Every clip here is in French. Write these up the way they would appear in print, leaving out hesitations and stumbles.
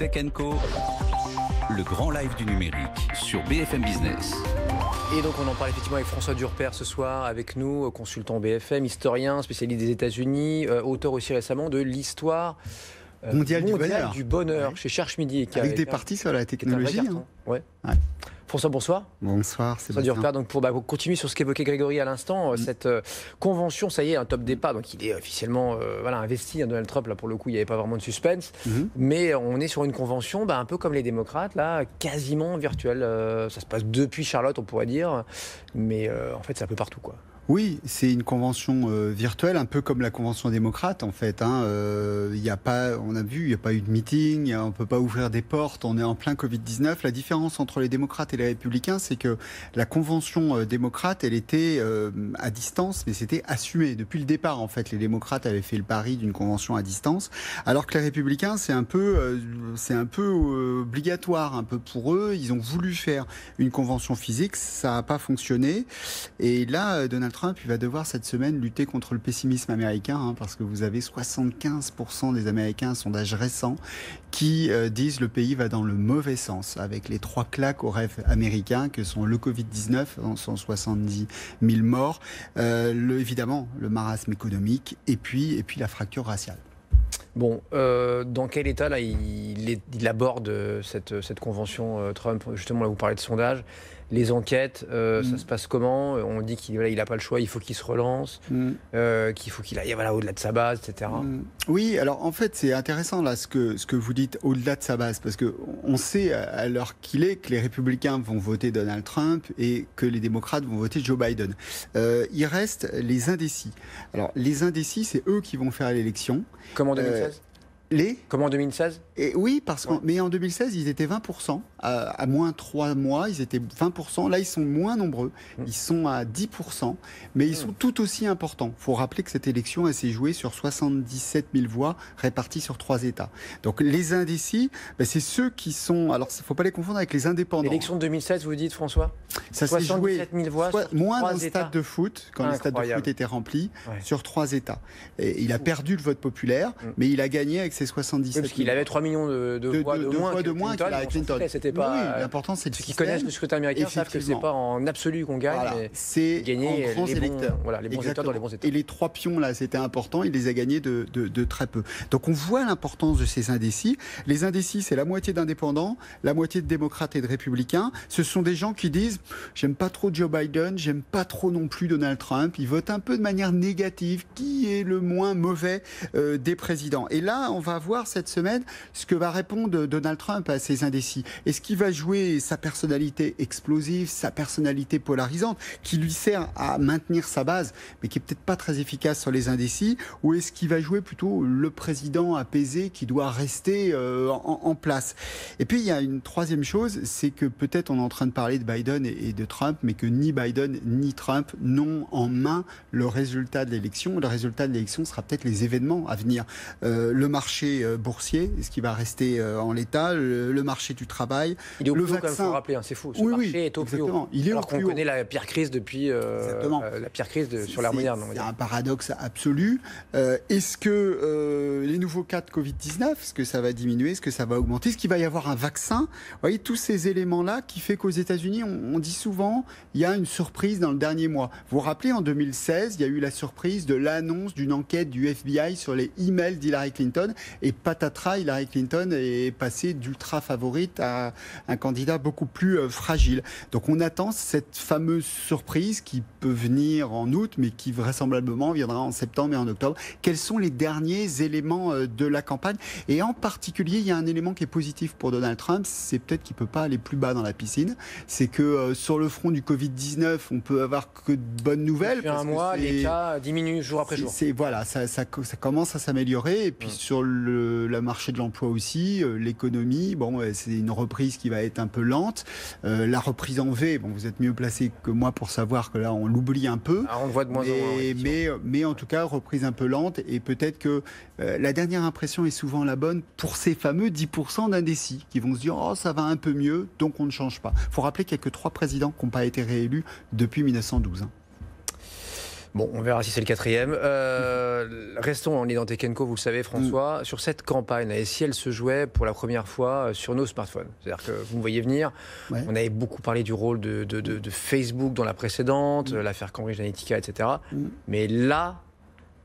Tech Co, le grand live du numérique sur BFM Business. Et donc on en parle effectivement avec François Durper ce soir, avec nous, consultant BFM, historien, spécialiste des États-Unis, auteur aussi récemment de l'histoire mondiale du bonheur ouais. chez Cherche Midi. Avec des parties sur la technologie. Ouais. François, bonsoir. Bonsoir, François Durper, donc pour continuer sur ce qu'évoquait Grégory à l'instant, cette convention, ça y est, un top départ, donc il est officiellement investi, Donald Trump, là pour le coup il n'y avait pas vraiment de suspense, mais on est sur une convention un peu comme les démocrates, là, quasiment virtuelle. Ça se passe depuis Charlotte, on pourrait dire, mais en fait c'est un peu partout, quoi. Oui, c'est une convention virtuelle, un peu comme la convention démocrate en fait. Y a pas, on a vu, il n'y a pas eu de meeting, on ne peut pas ouvrir des portes, on est en plein Covid-19. La différence entre les démocrates et les républicains, c'est que la convention démocrate, elle était à distance, mais c'était assumé. Depuis le départ, en fait, les démocrates avaient fait le pari d'une convention à distance, alors que les républicains, c'est un peu obligatoire, un peu pour eux. Ils ont voulu faire une convention physique, ça n'a pas fonctionné. Et là, Donald Trump, il va devoir cette semaine lutter contre le pessimisme américain, parce que vous avez 75% des Américains, un sondage récent, qui disent que le pays va dans le mauvais sens, avec les 3 claques au rêve américain que sont le Covid-19, 170 000 morts, évidemment le marasme économique et puis la fracture raciale. Bon, dans quel état là il aborde cette convention Trump? Justement, là, vous parlez de sondage. Les enquêtes, ça se passe comment? On dit qu'il n'a pas le choix, il faut qu'il se relance, qu'il faut qu'il aille au-delà de sa base, etc. Oui, alors en fait, c'est intéressant là ce que vous dites, au-delà de sa base, parce qu'on sait à l'heure qu'il est que les républicains vont voter Donald Trump et que les démocrates vont voter Joe Biden. Il reste les indécis. Alors, les indécis, c'est eux qui vont faire l'élection. Comme en 2016 Comme en 2016 Oui, mais en 2016, ils étaient 20%. À moins 3 mois, ils étaient 20%. Là, ils sont moins nombreux. Ils sont à 10%. Mais ils sont tout aussi importants. Il faut rappeler que cette élection, elle s'est jouée sur 77 000 voix réparties sur 3 États. Donc, les indécis, c'est ceux qui sont... Alors, il ne faut pas les confondre avec les indépendants. L'élection de 2016, vous dites, François? Ça s'est joué 77 000 voix moins d'un stade de foot, quand les stades de foot étaient remplis, sur 3 États. Et il a perdu le vote populaire, mais il a gagné avec ses 77 000. Parce qu'il avait 3 millions de voix de moins qu'Hillary Clinton. C'était pas, oui, l'important, c'est le système. Ceux qui connaissent le scrutin américain savent que c'est pas en absolu qu'on gagne, mais c'est gagner en grands électeurs. Les bons électeurs dans les bons États. Et les 3 pions, là, c'était important, il les a gagnés de très peu. Donc on voit l'importance de ces indécis. Les indécis, c'est la moitié d'indépendants, la moitié de démocrates et de républicains. Ce sont des gens qui disent « j'aime pas trop Joe Biden, j'aime pas trop non plus Donald Trump ». Ils votent un peu de manière négative, qui est le moins mauvais des présidents. Et là, on va voir cette semaine ce que va répondre Donald Trump à ces indécis. Est-ce qu'il va jouer sa personnalité explosive, sa personnalité polarisante, qui lui sert à maintenir sa base, mais qui est peut-être pas très efficace sur les indécis, ou est-ce qu'il va jouer plutôt le président apaisé qui doit rester en place? Et puis il y a une troisième chose, c'est que peut-être on est en train de parler de Biden et de Trump, mais que ni Biden ni Trump n'ont en main le résultat de l'élection. Le résultat de l'élection sera peut-être les événements à venir. Le marché boursier, est-ce qu'il va rester en l'état, le marché du travail, il est au le plus haut, vaccin. Il faut rappeler, c'est fou. Ce marché est au plus haut. Il est alors qu'on connaît la pire crise depuis la pire crise sur l'ère moderne. C'est un paradoxe absolu. Est-ce que les nouveaux cas de Covid-19, est-ce que ça va diminuer, est-ce que ça va augmenter, est-ce qu'il va y avoir un vaccin? Vous voyez, tous ces éléments-là qui fait qu'aux États-Unis, on dit souvent, il y a une surprise dans le dernier mois. Vous vous rappelez, en 2016, il y a eu la surprise de l'annonce d'une enquête du FBI sur les emails d'Hillary Clinton, et patatras, Hillary Clinton est passée d'ultra favorite à un candidat beaucoup plus fragile. Donc on attend cette fameuse surprise qui peut venir en août, mais qui vraisemblablement viendra en septembre et en octobre. Quels sont les derniers éléments de la campagne? Et en particulier, il y a un élément qui est positif pour Donald Trump, c'est peut-être qu'il ne peut pas aller plus bas dans la piscine. C'est que sur le front du Covid-19, on peut avoir que de bonnes nouvelles. Depuis un mois, les cas diminuent jour après jour. Voilà, ça commence à s'améliorer. Et puis sur le marché de l'emploi aussi, l'économie, c'est une reprise qui va être un peu lente. La reprise en V, vous êtes mieux placé que moi pour savoir que là, on l'oublie un peu. On le voit de moins en moins. Mais en tout cas, reprise un peu lente. Et peut-être que la dernière impression est souvent la bonne pour ces fameux 10% d'indécis qui vont se dire « oh, ça va un peu mieux, donc on ne change pas ». Il faut rappeler qu'il n'y a que 3 présidents qui n'ont pas été réélus depuis 1912. Bon, on verra si c'est le 4e. Restons, on est dans Tech & Co, vous le savez, François, sur cette campagne, et si elle se jouait pour la première fois sur nos smartphones. C'est-à-dire que vous me voyez venir, on avait beaucoup parlé du rôle de Facebook dans la précédente, l'affaire Cambridge Analytica, etc. Mais là,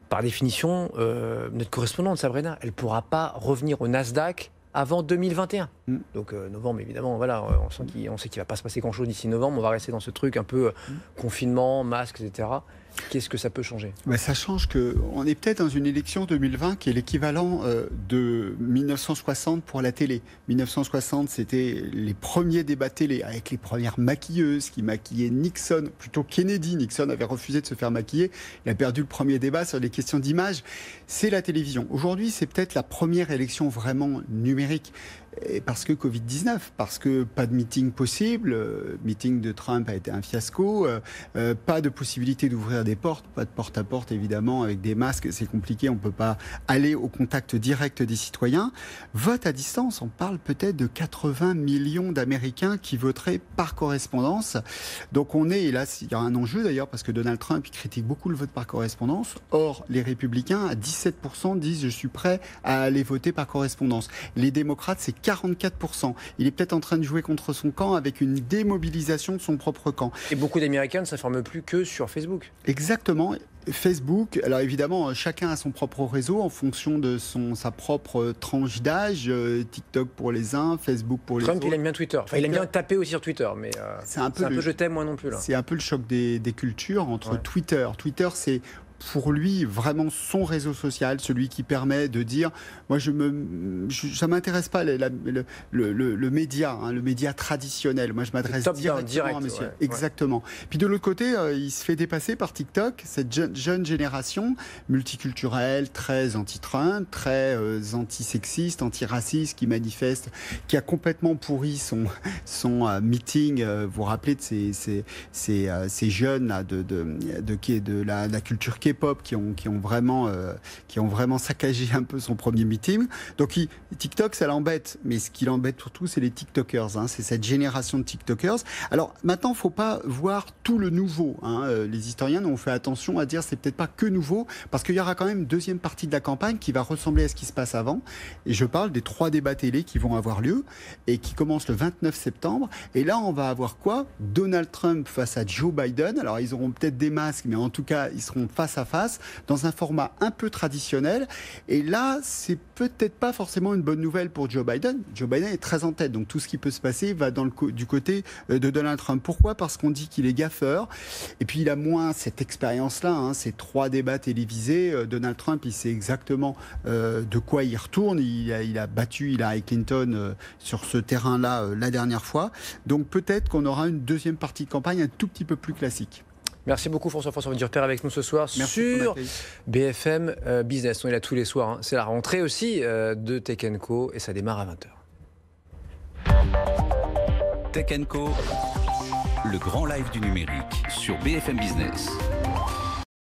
par définition, notre correspondante, Sabrina, elle ne pourra pas revenir au Nasdaq avant 2021. Donc novembre, évidemment, voilà, on sait qu'il ne va pas se passer grand-chose d'ici novembre. On va rester dans ce truc un peu confinement, masque, etc. Qu'est-ce que ça peut changer ? Ça change qu'on est peut-être dans une élection 2020 qui est l'équivalent de 1960 pour la télé. 1960, c'était les premiers débats télé avec les premières maquilleuses qui maquillaient Nixon, plutôt Kennedy. Nixon avait refusé de se faire maquiller. Il a perdu le premier débat sur les questions d'image. C'est la télévision. Aujourd'hui, c'est peut-être la première élection vraiment numérique. Et parce que Covid-19, parce que pas de meeting possible, le meeting de Trump a été un fiasco, pas de possibilité d'ouvrir des portes, pas de porte-à-porte évidemment, avec des masques, c'est compliqué, on ne peut pas aller au contact direct des citoyens. Vote à distance, on parle peut-être de 80 millions d'Américains qui voteraient par correspondance. Donc on est, et là il y a un enjeu d'ailleurs, parce que Donald Trump il critique beaucoup le vote par correspondance, or les républicains à 17% disent je suis prêt à aller voter par correspondance. Les démocrates c'est 44%. Il est peut-être en train de jouer contre son camp avec une démobilisation de son propre camp. Et beaucoup d'Américains ne s'informent plus que sur Facebook. Exactement. Facebook, alors évidemment, chacun a son propre réseau en fonction de sa propre tranche d'âge. TikTok pour les uns, Facebook pour les autres. Trump, il aime bien Twitter. Enfin, il aime bien taper aussi sur Twitter, mais c'est un peu je t'aime, moi non plus. Là. C'est un peu le choc des cultures entre Twitter. Twitter, c'est pour lui vraiment son réseau social, celui qui permet de dire moi ça m'intéresse pas le média, le média traditionnel. Moi je m'adresse directement à monsieur. Exactement. Puis de l'autre côté, il se fait dépasser par TikTok, cette jeune génération multiculturelle, très anti-Trump, très anti-sexiste, anti-raciste, qui manifeste, qui a complètement pourri son meeting. Vous vous rappelez de ces jeunes là, de la culture K-pop qui ont vraiment saccagé un peu son premier meeting. Donc TikTok, ça l'embête, mais ce qui l'embête surtout, c'est les TikTokers. C'est cette génération de TikTokers. Alors maintenant, il ne faut pas voir tout le nouveau. Les historiens ont fait attention à dire c'est peut-être pas que nouveau, parce qu'il y aura quand même une deuxième partie de la campagne qui va ressembler à ce qui se passe avant. Et je parle des 3 débats télé qui vont avoir lieu et qui commencent le 29 septembre. Et là, on va avoir quoi ? Donald Trump face à Joe Biden. Alors, ils auront peut-être des masques, mais en tout cas, ils seront face à face, dans un format un peu traditionnel. Et là, c'est peut-être pas forcément une bonne nouvelle pour Joe Biden. Joe Biden est très en tête, donc tout ce qui peut se passer va du côté de Donald Trump. Pourquoi ? Parce qu'on dit qu'il est gaffeur, et puis il a moins cette expérience-là, ces 3 débats télévisés. Donald Trump, il sait exactement de quoi il retourne. Il a battu Hillary Clinton sur ce terrain-là la dernière fois. Donc peut-être qu'on aura une deuxième partie de campagne un tout petit peu plus classique. Merci beaucoup François du repère avec nous ce soir. Merci sur BFM Business. On est là tous les soirs. C'est la rentrée aussi de Tech & Co et ça démarre à 20h. Tech & Co, le grand live du numérique sur BFM Business.